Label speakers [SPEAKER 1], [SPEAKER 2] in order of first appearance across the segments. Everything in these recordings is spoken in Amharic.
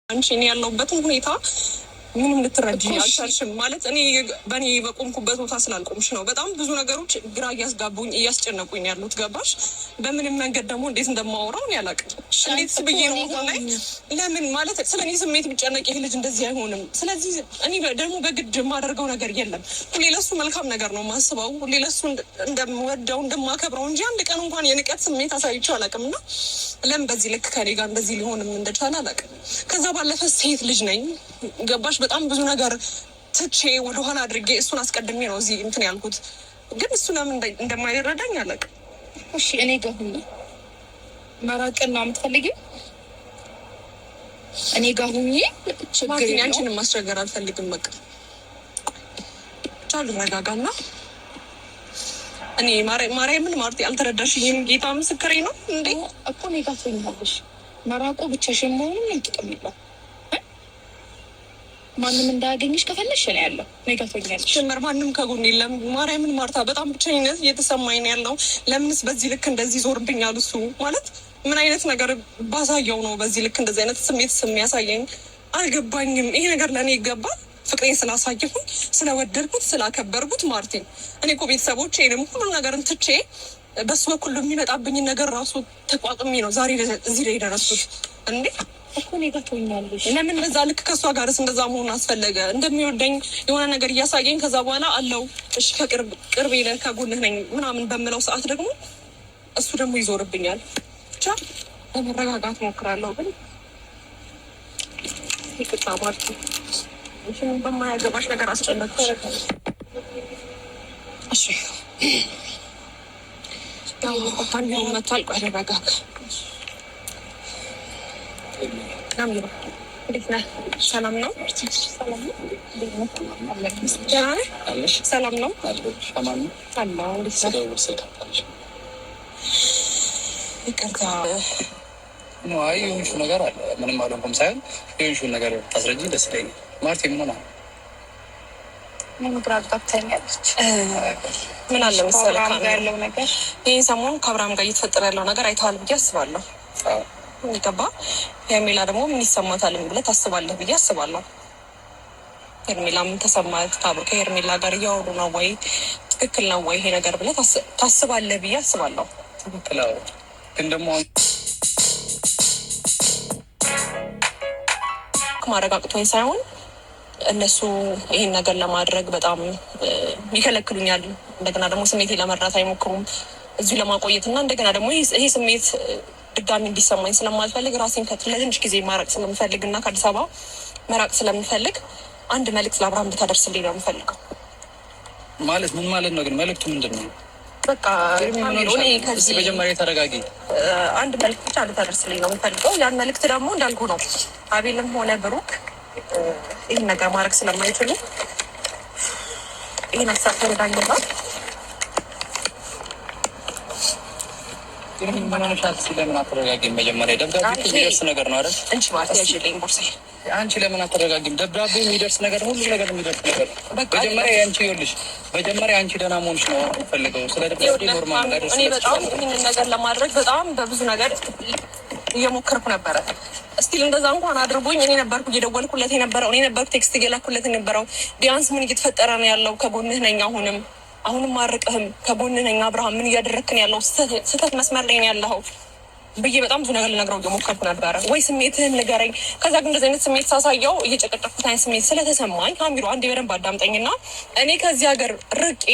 [SPEAKER 1] አንቺ እኔ ያለሁበትን ሁኔታ ምንም ልትረጂ አልቻልሽም። ማለት እኔ በእኔ በቆምኩበት ቦታ ስላልቆምሽ ነው። በጣም ብዙ ነገሮች ግራ እያስጋቡኝ እያስጨነቁኝ ያሉት ገባሽ? በምንም መንገድ ደግሞ እንዴት እንደማወራው እኔ አላውቅም። እንዴት ብዬ ነው አሁን ላይ ለምን ማለት ስለ እኔ ስሜት ቢጨነቅ ይህ ልጅ እንደዚህ አይሆንም። ስለዚህ እኔ ደግሞ በግድ የማደርገው ነገር የለም። ሁሌ ለሱ መልካም ነገር ነው የማስበው። ሁሌ ለሱ እንደምወደው እንደማከብረው እንጂ አንድ ቀን እንኳን የንቀት ስሜት አሳይቼው አላውቅም። እና ለምን በዚህ ልክ ከኔ ጋር እንደዚህ ሊሆንም እንደቻለ አላውቅም። ከዛ ባለፈ ሴት ልጅ ነኝ ገባሽ? በጣም ብዙ ነገር ትቼ ወደኋላ አድርጌ እሱን አስቀድሜ ነው እዚህ እንትን ያልኩት። ግን እሱ ለምን እንደማይረዳኝ አላውቅም።
[SPEAKER 2] እሺ እኔ ጋር ሁኚ። መራቅን ነው የምትፈልጊው? እኔ ጋር ሁኚ። ችግር የለውም። አንቺንም ማስቸገር አልፈልግም። በቃ ብቻ ልረጋጋና እኔ ማርያምን ማርቲ አልተረዳሽኝም። ጌታ ምስክሬ ነው እንዴ እኮ እኔ ጋር ትሆኛለሽ። መራቁ ብቻሽን መሆኑን ጥቅም የለውም። ማንም እንዳያገኝሽ ከፈለሽ ነው ያለው። ነገቶኛለሽ
[SPEAKER 1] ጀመር ማንም ከጎን የለም። ማርያምን ማርታ በጣም ብቸኝነት እየተሰማኝ ነው ያለው። ለምንስ በዚህ ልክ እንደዚህ ዞርብኛል? እሱ ማለት ምን አይነት ነገር ባሳየው ነው በዚህ ልክ እንደዚህ አይነት ስሜት የሚያሳየኝ? አልገባኝም። ይሄ ነገር ለእኔ ይገባል? ፍቅሬን ስላሳየሁኝ ስለወደድኩት ስላከበርኩት ማርቲን እኔ እኮ ቤተሰቦቼንም ሁሉም ነገርን ትቼ በሱ በኩል የሚመጣብኝን ነገር ራሱ ተቋቁሜ ነው ዛሬ እዚህ ላይ የደረስኩት። እንዴ
[SPEAKER 2] እኮ እኔ ጋር ትሆኛለሽ።
[SPEAKER 1] ለምን በዛ ልክ ከእሷ ጋርስ እንደዛ መሆን አስፈለገ? እንደሚወደኝ የሆነ ነገር እያሳየኝ ከዛ በኋላ አለው እሺ ከቅርቤ ነህ ከጎንህ ነኝ ምናምን በምለው ሰዓት ደግሞ እሱ ደግሞ ይዞርብኛል። ብቻ ለመረጋጋት ሞክራለሁ። ግን ይቅርታ ማርቲ በማያገባሽ ነገር አስጨነቅሽ። እሺ ታን መቷል። ቆይ ረጋጋ። እንዴት ነህ? ሰላም ነው? ሰላም ነው? ይቅርታ
[SPEAKER 3] የሆንሽው ነገር አለ። ምንም አልሆንኩም ሳይሆን የሆንሽውን ነገር ታስረጂኝ ደስ ይለኛል። ማርቴ ምን ሆነ?
[SPEAKER 2] ግራ ገብታኛለች።
[SPEAKER 1] ምን አለ መሰለህ
[SPEAKER 2] ያለው ነገር
[SPEAKER 1] ይህ ሰሞኑን ከአብርሃም ጋር እየተፈጠረ ያለው ነገር አይተዋል ብዬ አስባለሁ። ገባ? ሄርሜላ ደግሞ ምን ይሰማታል ብለህ ታስባለህ ብዬ አስባለሁ። ሄርሜላ ምን ተሰማት? ከሄርሜላ ጋር እያወሩ ነው ወይ? ትክክል ነው ወይ ይሄ ነገር ብለህ ታስባለህ ብዬ አስባለሁ።
[SPEAKER 3] ትክክል ግን ደግሞ
[SPEAKER 1] ማረጋግጦኝ ሳይሆን እነሱ ይሄን ነገር ለማድረግ በጣም ይከለክሉኛል። እንደገና ደግሞ ስሜቴ ለመርዳት አይሞክሩም እዚሁ ለማቆየት እና እንደገና ደግሞ ይሄ ስሜት ድጋሚ እንዲሰማኝ ስለማልፈልግ ራሴን ለትንሽ ጊዜ ማራቅ ስለምፈልግ እና ከአዲስ አበባ መራቅ ስለምፈልግ አንድ መልዕክት ለአብርሃም እንድታደርስልኝ ነው የምፈልገው።
[SPEAKER 3] ማለት ምን ማለት ነው ግን? መልዕክቱ ምንድን ነው?
[SPEAKER 1] በቃ ከዚህ
[SPEAKER 3] መጀመሪያ ተረጋጊ።
[SPEAKER 1] አንድ መልዕክት ብቻ እንድታደርስልኝ ነው የምፈልገው። ያን መልዕክት ደግሞ እንዳልኩ ነው አቤልም ሆነ ብሩክ ይህን ነገር ማድረግ ስለማይችሉ ይህን ሀሳብ ተረዳኝና
[SPEAKER 3] ለምን አትረጋጊም? መጀመሪያ ደብዳቤ የሚደርስ ነገር ነው አይደል?
[SPEAKER 1] እንቺ ማለት ያዥልኝ ቦርሳዬ።
[SPEAKER 3] አንቺ ለምን አትረጋጊም? ደብዳቤ የሚደርስ ነገር ሁሉ ነገር የሚደርስ ነገር መጀመሪያ አንቺ ይኸውልሽ፣ መጀመሪያ አንቺ ደህና መሆንሽ ነው የምፈልገው። ስለ ደብዳቤ ኖርማል ነገር
[SPEAKER 1] እኔ በጣም ይህንን ነገር ለማድረግ በጣም በብዙ ነገር እየሞከርኩ ነበረ። እስቲል እንደዛ እንኳን አድርጎኝ እኔ ነበርኩ እየደወልኩለት የነበረው፣ እኔ ነበርኩ ቴክስት እየላኩለት የነበረው። ቢያንስ ምን እየተፈጠረ ነው ያለው? ከጎንህ ነኝ አሁንም ማርቅህም ከጎንህ ነኝ። አብርሃም ምን እያደረክን ያለው? ስህተት መስመር ላይ ነው ያለኸው ብዬ በጣም ብዙ ነገር ልነግረው እየሞከርኩ ነበረ። ወይ ስሜትህን ንገረኝ። ከዛ ግን እንደዚህ አይነት ስሜት ሳሳየው እየጨቀጨኩት አይነት ስሜት ስለተሰማኝ አሚሮ አንዴ በደንብ አዳምጠኝና እኔ ከዚህ ሀገር ርቄ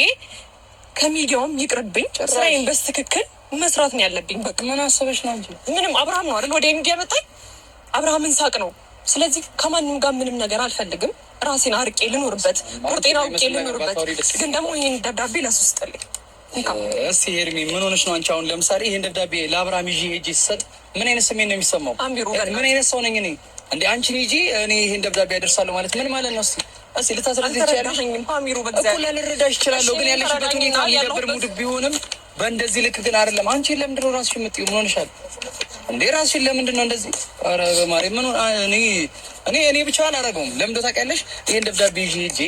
[SPEAKER 1] ከሚዲያውም ይቅርብኝ፣ ስራዬን በስትክክል መስራት ነው ያለብኝ። በቃ
[SPEAKER 3] ምን አሰበሽ ነው እንጂ
[SPEAKER 1] ምንም አብርሃም ነው አይደል ወደ ሚዲያ መጣኝ። አብርሃምን ሳቅ ነው። ስለዚህ ከማንም ጋር ምንም ነገር አልፈልግም። ራሴን አርቄ ልኖርበት፣ ቁርጤን አውቄ ልኖርበት። ግን ደግሞ ይህን ደብዳቤ ለሱ ስጥልኝ።
[SPEAKER 3] እስቲ ሄርሜ ምን ሆነሽ ነው አንቺ? አሁን ለምሳሌ ይህን ደብዳቤ ለአብርሃም ይዤ ሄጄ ስሰጥ ምን አይነት ስሜት ነው የሚሰማው? ምን አይነት ሰው ነኝ እኔ? እንደ አንቺን ይዤ እኔ ይህን ደብዳቤ ያደርሳለሁ ማለት ምን ማለት ነው? እስቲ ልታስረዳኝ ትችያለሽ? እኮ ልረዳሽ እችላለሁ፣ ግን ያለሽበት ሁኔታ የሚደብር ሙድ ቢሆንም በእንደዚህ ልክ ግን አይደለም። አንቺ ለምንድን ነው ራስሽ የምትይው? ምን ሆነሻል እንዴ? ራስሽን ለምንድን ነው እንደዚህ? ኧረ በማርያም ምን እኔ እኔ ብቻ አላረገውም። ለምን ታውቂያለሽ? ይሄን ደብዳቤ ይዤ ሄጄ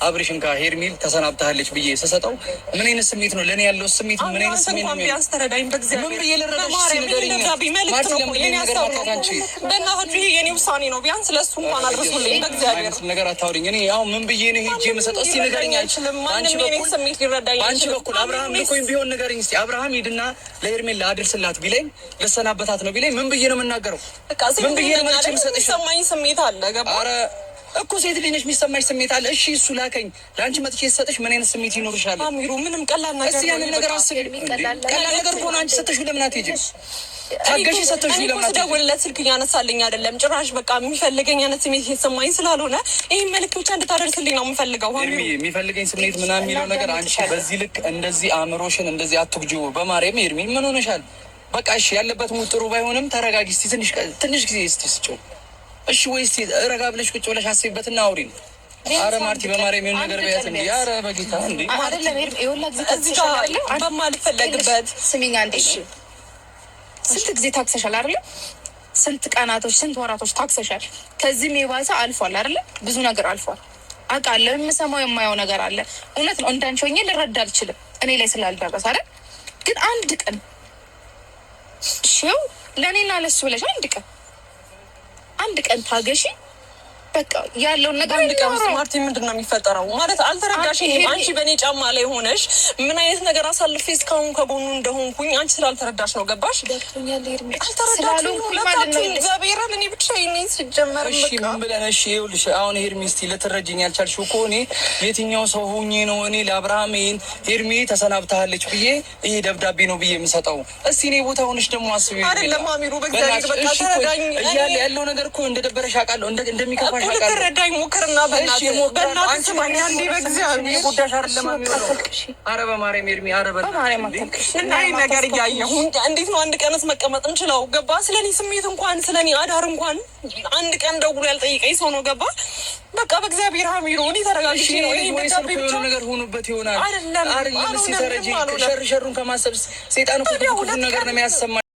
[SPEAKER 3] አብሬሽን ሄርሜል ተሰናብታለች ብዬ ስሰጠው ምን አይነት ስሜት ነው ለእኔ ያለው ስሜት? ምን አይነት ስሜት ነው?
[SPEAKER 1] ያስተረዳኝ በእግዚአብሔር
[SPEAKER 3] ምን ብዬ ልረዳሽ? ሲነገረኝ
[SPEAKER 1] መልዕክት ነው የኔ ሀሳብ ነው። በእናትህ ይሄ የኔ ውሳኔ ነው። ቢያንስ ለእሱ እንኳን አድርሱልኝ በእግዚአብሔር።
[SPEAKER 3] ነገር አታውሪኝ። እኔ አሁን ምን ብዬ ነው ሄጄ የምሰጠው? እስኪ ንገረኝ።
[SPEAKER 1] ማንም የኔ ስሜት ሊረዳኝ
[SPEAKER 3] አንቺ በኩል አብርሃም ልኮኝ ቢሆን ንገረኝ እስኪ። አብርሃም ሂድና ለሄርሜል አድርስላት ቢለኝ ልሰናበታት ነው ቢለኝ ምን ብዬ ነው የምናገረው? ምን ብዬ ነው መልዕክት የምሰጥሽ?
[SPEAKER 1] የሚሰማኝ ስሜት አለ ገባ
[SPEAKER 3] እኮ ሴት ልጅ ነሽ፣ የሚሰማሽ ስሜት አለ። እሺ እሱ ላከኝ ለአንቺ መጥቼ የሰጠሽ ምን አይነት ስሜት ይኖርሻል?
[SPEAKER 1] አሚሩ ምንም ቀላል ነገር
[SPEAKER 3] እስኪ ያንን ነገር አስቢ። ቀላል ነገር ከሆነ አንቺ ሰጠሽው ለምን አትሄጂም? ታገሺ ሰጠሽው ለምን አትሄጂም?
[SPEAKER 1] ስደውልለት ስልክ እያነሳልኝ አይደለም ጭራሽ። በቃ የሚፈልገኝ አይነት ስሜት የተሰማኝ ስላልሆነ ይህ መልዕክት ብቻ እንድታደርስልኝ ነው የምፈልገው።
[SPEAKER 3] የሚፈልገኝ ስሜት ምናምን የሚለው ነገር አንቺ በዚህ ልክ እንደዚህ አእምሮሽን እንደዚህ አትጉጂው። በማርያም ኤርሚ ምን ሆነሻል? በቃ እሺ ያለበት ሙድ ጥሩ ባይሆንም ተረጋጊ እስኪ ትንሽ ጊዜ እስኪ ስጪው እሺ ወይስ ረጋ ብለሽ ቁጭ ብለሽ አስቢበትና አውሪኝ። አረ ማርቲ በማርያም የሆነ ነገር በያት እንዴ! አረ በጌታ እንዴ!
[SPEAKER 2] አይደለም ይኸውልህ፣ እዚህ ጋር
[SPEAKER 1] በማልፈለግበት
[SPEAKER 2] ስሚኝ አንዴ። ስንት ጊዜ ታክሰሻል አይደለ? ስንት ቀናቶች፣ ስንት ወራቶች ታክሰሻል። ከዚህም የባሰ አልፏል አይደለ? ብዙ ነገር አልፏል አውቃለሁ። የምሰማው የማየው ነገር አለ። እውነት ነው። እንዳንቺ ሆኜ ልረዳ አልችልም እኔ ላይ ስላልደረሰ አይደል? ግን አንድ ቀን እሺው ለእኔና ለሱ ብለሽ አንድ ቀን ታገሺ። በቃ ያለውን ነገር
[SPEAKER 1] አንድ ቀን ማርቲ ምንድን ነው የሚፈጠረው ማለት አልተረዳሽኝ። አንቺ በእኔ ጫማ ላይ ሆነሽ ምን አይነት ነገር አሳልፌ እስካሁን ከጎኑ እንደሆንኩኝ አንቺ ስላልተረዳሽ ነው። ገባሽ? አልተረዳሽኝ። እግዚአብሔርን እኔ ብቻ ይኔ ሲጀመር
[SPEAKER 3] እሺ ምን ብለን እሺ ይኸውልሽ አሁን ሄርሚ እስኪ ልትረጅኝ ያልቻልሽው እኮ እኔ የትኛው ሰው ሆኜ ነው እኔ ለአብርሃም ይሄን ሄርሚ ተሰናብታለች ብዬ ይሄ ደብዳቤ ነው ብዬ የምሰጠው? እስኪ እኔ ቦታ ሆነሽ ደግሞ አስቢ።
[SPEAKER 1] አይደለም አሚሩ በእግዚአብሔር በቃ ተረዳኝ።
[SPEAKER 3] እያለ ያለው ነገር እኮ እንደደበረሽ አውቃለሁ እንደሚከፋ
[SPEAKER 1] ልትረዳኝ ሞክርና በእናትህ ስማኝ አንዴ በእግዚአብሔር
[SPEAKER 3] ጉዳሽ አይደለም። ኧረ በማርያም ኤርሚ ኧረ በማርያም
[SPEAKER 1] እና ይሄን ነገር እያየሁ እንዴት ነው አንድ ቀንስ መቀመጥ እንችለው? ገባ? ስለኔ ስሜት እንኳን ስለኔ አዳር እንኳን አንድ ቀን ደውሎ ያልጠይቀኝ ሰው ነው። ገባ? በቃ በእግዚአብሔር አሚሮ እኔ ተረጋግቼ ነው ይሄ
[SPEAKER 3] ነገር ሆኖበት ይሆናል አይደለም። ሲተረጂ ሸሩን ከማሰብ ሰይጣን እኮ ብዙ ነገር ነው የሚያሰማ